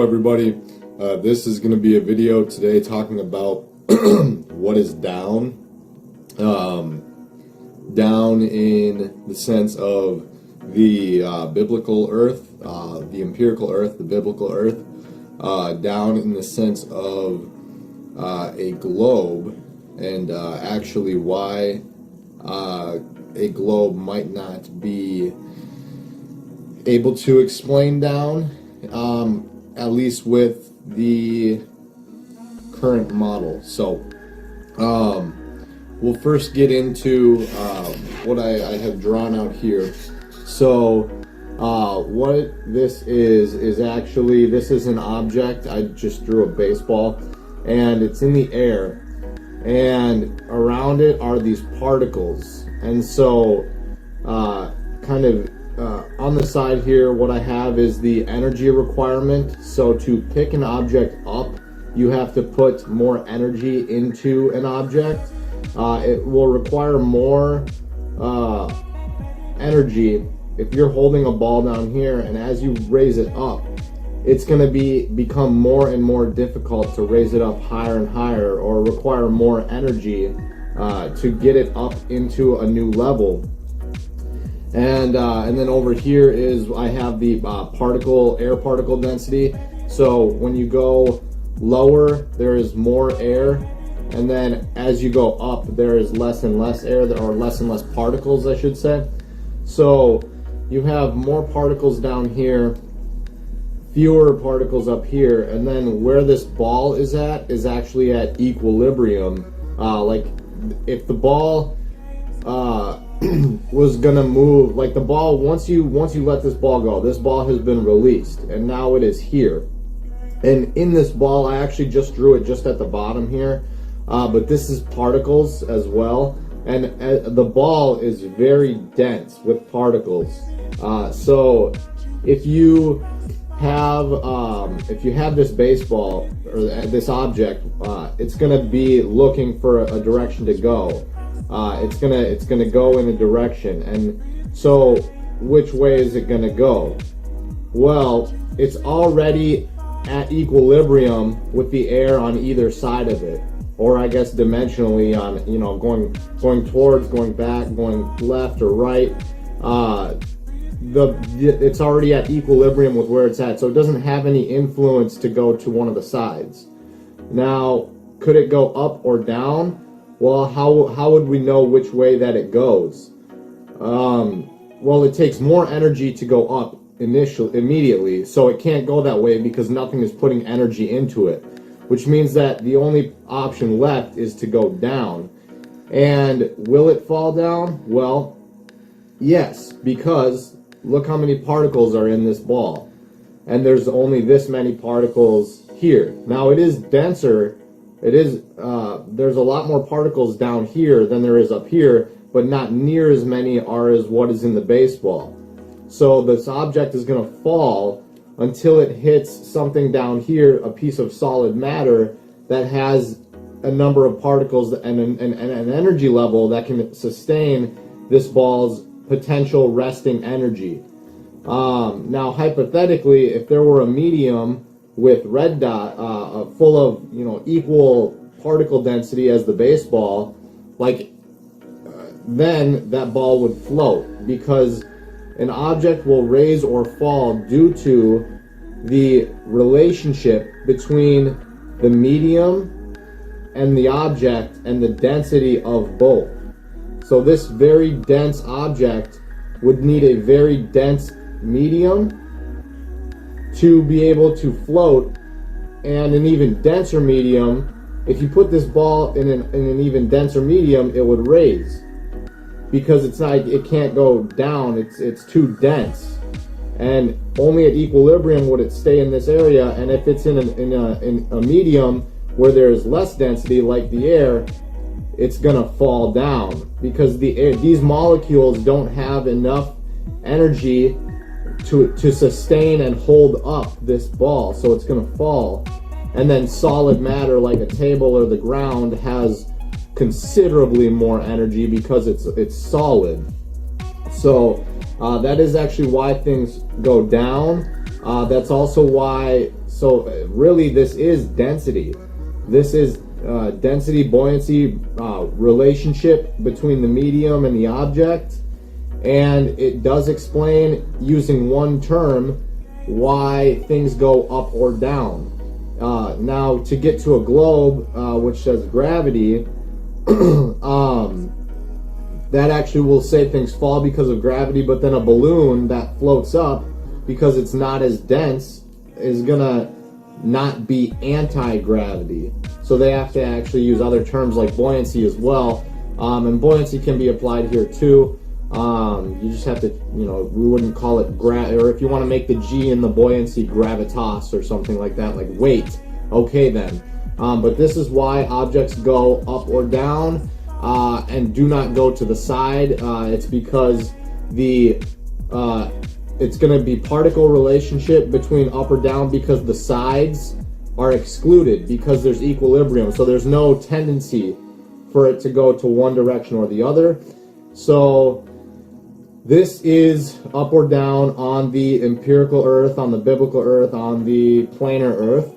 Hello everybody, this is going to be a video today talking about what is down. Down in the sense of the biblical earth, the empirical earth, the biblical earth. Down in the sense of a globe, and actually why a globe might not be able to explain down, at least with the current model. So we'll first get into what I have drawn out here. So what this is actually, this is an object. I just drew a baseball, and it's in the air, and around it are these particles. And so kind of on the side here, what I have is the energy requirement. So to pick an object up, you have to put more energy into an object. It will require more energy if you're holding a ball down here, and as you raise it up, it's going to become more and more difficult to raise it up higher and higher, or require more energy to get it up into a new level. And then over here is, I have the air particle density. So when you go lower, there is more air, and then as you go up, there is less and less air, or less and less particles, I should say. So you have more particles down here, fewer particles up here, and then where this ball is at is actually at equilibrium. Like if the ball was gonna move, like the ball, once you let this ball go, this ball has been released, and now it is here. And in this ball, I actually just drew it just at the bottom here, but this is particles as well, and the ball is very dense with particles. So if you have this baseball, or this object, it's gonna be looking for a direction to go. It's gonna go in a direction, and so which way is it gonna go? Well, it's already at equilibrium with the air on either side of it, or I guess dimensionally on, going towards, going back, going left or right. It's already at equilibrium with where it's at, so it doesn't have any influence to go to one of the sides. Now, could it go up or down? Well, how would we know which way that it goes? Well, it takes more energy to go up immediately, so it can't go that way because nothing is putting energy into it, which means that the only option left is to go down. And will it fall down? Well, yes, because look how many particles are in this ball, and there's only this many particles here. Now it is denser. There's a lot more particles down here than there is up here, but not near as many are as what is in the baseball. So this object is going to fall until it hits something down here, a piece of solid matter that has a number of particles and an energy level that can sustain this ball's potential resting energy. Now, hypothetically, if there were a medium with red dot, full of equal particle density as the baseball, then that ball would float, because an object will raise or fall due to the relationship between the medium and the object and the density of both. So this very dense object would need a very dense medium to be able to float, and an even denser medium. If you put this ball in an even denser medium, it would raise, because it can't go down. It's too dense, and only at equilibrium would it stay in this area. And if it's in a medium where there's less density, like the air, it's gonna fall down, because these molecules don't have enough energy to sustain and hold up this ball, so it's going to fall. And then solid matter like a table or the ground has considerably more energy because it's solid. So that is actually why things go down. That's also why so really this is density. This is density buoyancy relationship between the medium and the object, and it does explain using one term why things go up or down. Now to get to a globe which says gravity, that actually will say things fall because of gravity, but then a balloon that floats up because it's not as dense is gonna not be anti-gravity. So they have to actually use other terms like buoyancy as well, and buoyancy can be applied here too. You just have to, we wouldn't call it or if you want to make the G in the buoyancy gravitas or something like that, like weight, okay then. But this is why objects go up or down and do not go to the side. It's because it's going to be particle relationship between up or down because the sides are excluded because there's equilibrium. So there's no tendency for it to go to one direction or the other. So this is up or down on the empirical Earth, on the biblical Earth, on the planar Earth.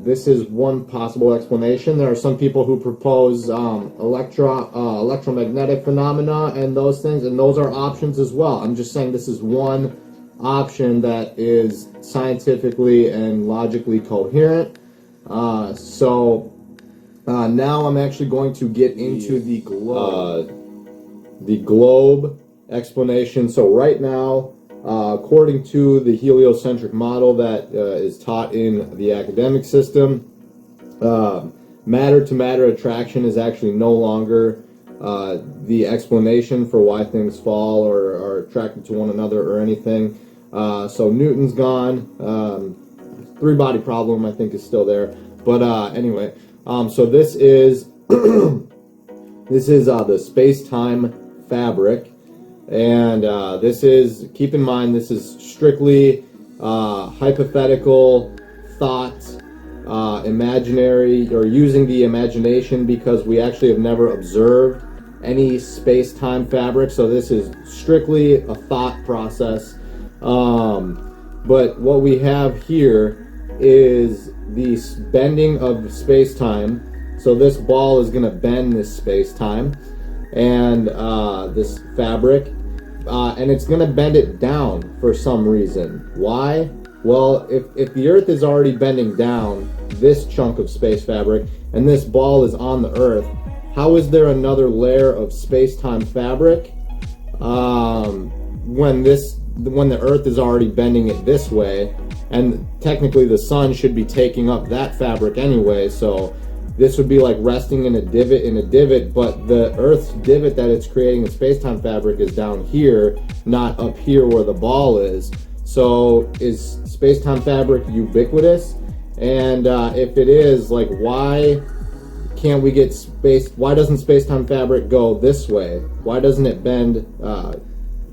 This is one possible explanation. There are some people who propose electromagnetic phenomena and those things, and those are options as well. I'm just saying this is one option that is scientifically and logically coherent. So now I'm actually going to get into the globe explanation. So right now, according to the heliocentric model that is taught in the academic system, matter-to-matter attraction is actually no longer the explanation for why things fall or are attracted to one another or anything. So Newton's gone. Three-body problem, I think, is still there. But anyway, so this is the space-time fabric. And this is, keep in mind, this is strictly hypothetical thought, imaginary, or using the imagination, because we actually have never observed any space-time fabric. So this is strictly a thought process. But what we have here is the bending of space-time. So this ball is going to bend this space-time and this fabric, and it's going to bend it down for some reason. Why? Well, if the Earth is already bending down this chunk of space fabric and this ball is on the Earth, how is there another layer of space-time fabric when the Earth is already bending it this way? And technically the sun should be taking up that fabric anyway, so this would be like resting in a divot, but the Earth's divot that it's creating in space-time fabric is down here, not up here where the ball is. So is space-time fabric ubiquitous? And if it is, like, why can't we get why doesn't space-time fabric go this way? Why doesn't it bend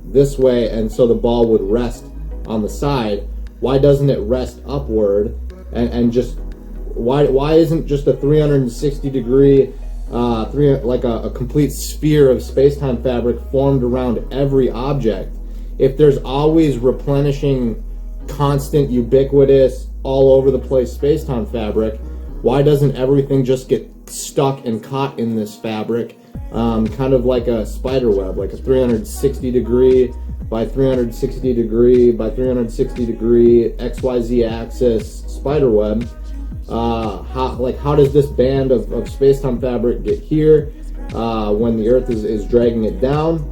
this way and so the ball would rest on the side? Why doesn't it rest upward and just why isn't just a 360 degree like a complete sphere of space-time fabric formed around every object? If there's always replenishing, constant, ubiquitous, all over the place space-time fabric, why doesn't everything just get stuck and caught in this fabric, kind of like a spider web, like a 360 degree by 360 degree by 360 degree XYZ axis spider web? How does this band of space-time fabric get here when the Earth is dragging it down?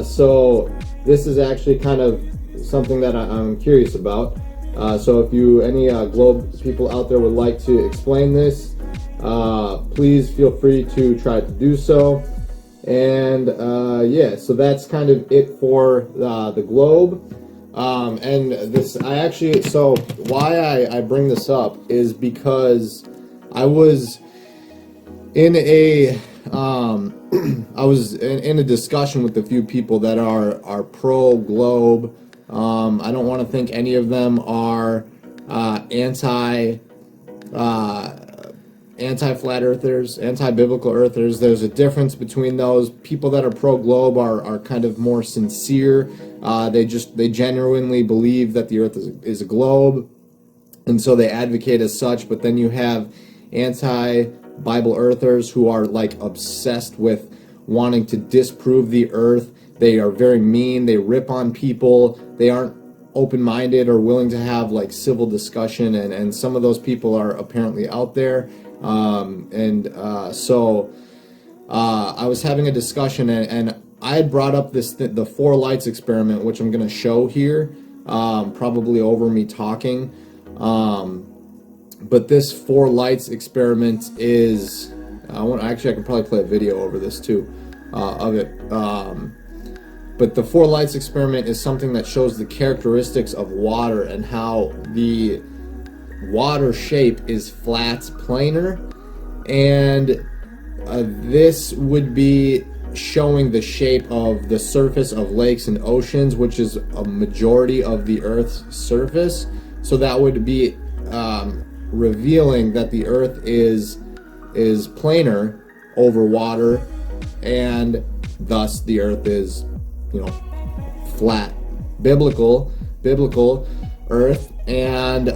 So this is actually kind of something that I'm curious about. So if any globe people out there would like to explain this, please feel free to try to do so. And yeah, so that's kind of it for the globe. And this, so why I bring this up is because I was in a in a discussion with a few people that are pro globe. I don't want to think any of them are anti anti-flat earthers, anti-biblical earthers. There's a difference between those. People that are pro-globe are kind of more sincere. They genuinely believe that the earth is a globe, and so they advocate as such. But then you have anti-Bible earthers who are like obsessed with wanting to disprove the earth. They are very mean. They rip on people. They aren't open-minded or willing to have like civil discussion, and some of those people are apparently out there. So I was having a discussion, and I had brought up the four lights experiment, which I'm going to show here, probably over me talking. But this four lights experiment is, I can probably play a video over this too, of it. But the four lights experiment is something that shows the characteristics of water and how the water shape is flat, planar, and this would be showing the shape of the surface of lakes and oceans, which is a majority of the Earth's surface. So that would be revealing that the Earth is planar over water, and thus the Earth is, flat, biblical Earth. And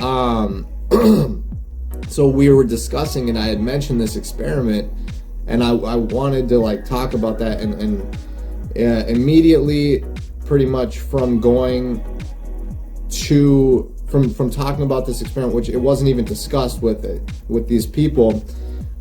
so we were discussing, and I had mentioned this experiment, and I wanted to like talk about that, and immediately, pretty much from going to from talking about this experiment, which it wasn't even discussed with these people,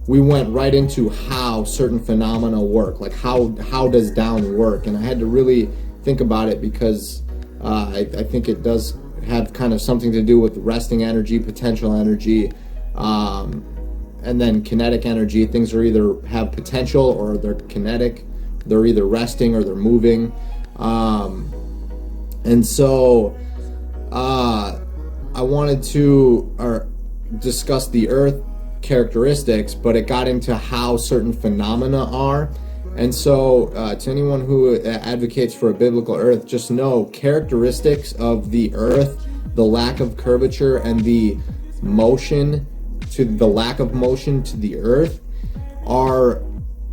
we went right into how certain phenomena work, like how does down work, and I had to really think about it, because I think it does have kind of something to do with resting energy, potential energy, and then kinetic energy. Things are either have potential or they're kinetic. They're either resting or they're moving. And so I wanted to discuss the Earth characteristics, but it got into how certain phenomena are. And so to anyone who advocates for a biblical Earth, just know characteristics of the Earth, the lack of curvature and the lack of motion to the Earth are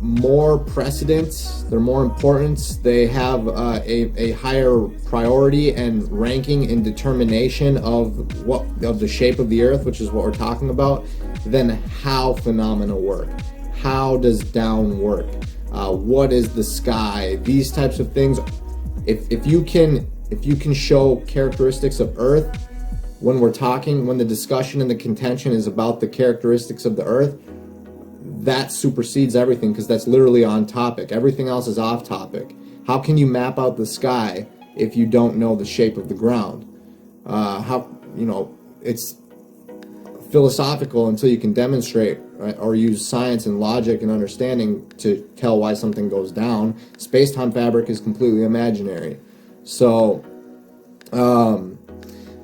more precedence, they're more important, they have a higher priority and ranking in determination of the shape of the Earth, which is what we're talking about, than how phenomena work. How does down work? What is the sky? These types of things. If you can show characteristics of Earth when the discussion and the contention is about the characteristics of the Earth, that supersedes everything, because that's literally on topic. Everything else is off topic. How can you map out the sky if you don't know the shape of the ground? It's philosophical until you can demonstrate, right, or use science and logic and understanding to tell why something goes down. Space-time fabric is completely imaginary. So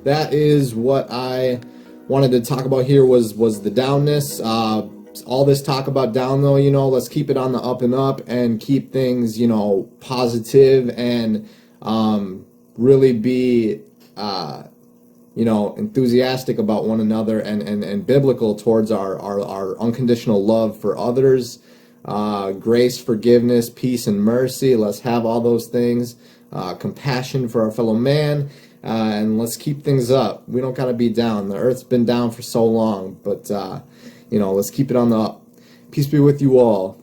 that is what I wanted to talk about here, was the downness. All this talk about down, though, let's keep it on the up and up and keep things, positive, and really be enthusiastic about one another, and biblical towards our unconditional love for others, grace, forgiveness, peace, and mercy. Let's have all those things, compassion for our fellow man, and let's keep things up. We don't gotta be down. The Earth's been down for so long, but let's keep it on the up. Peace be with you all.